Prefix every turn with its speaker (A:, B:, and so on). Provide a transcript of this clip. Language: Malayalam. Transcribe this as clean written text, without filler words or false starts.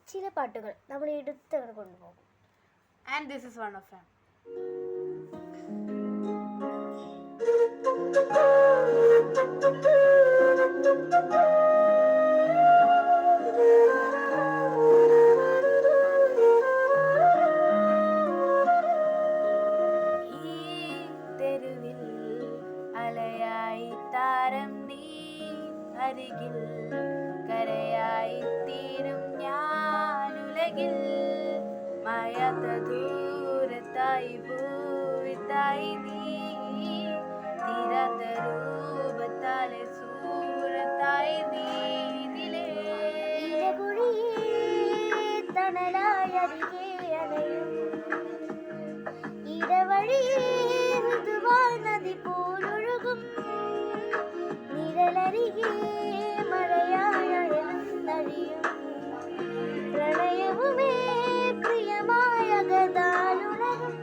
A: ചില പാട്ടുകൾ നമ്മൾ എടുത്തങ്ങനെ കൊണ്ടുപോകും.
B: And this is one of them. തെരുവിൽ അലയായി താരം നീ, അരികിൽ കരയായി തീരും ഞാനുലകിൽ, മായാത്ത ദൂരത്തായി ഭൂവിത്തായി നീ, തീരാത്ത രൂപത്താലെ സൂരത്തായി നീ നിലേ.
A: തണലായരികെ അലയും ഇടവഴിയേ മൃദുവായി നദി പോലൊഴുകും, നിഴലരികെ മഴയായഴിയും, പ്രണയവുമേ പ്രിയമായ ഗതാനുലകം,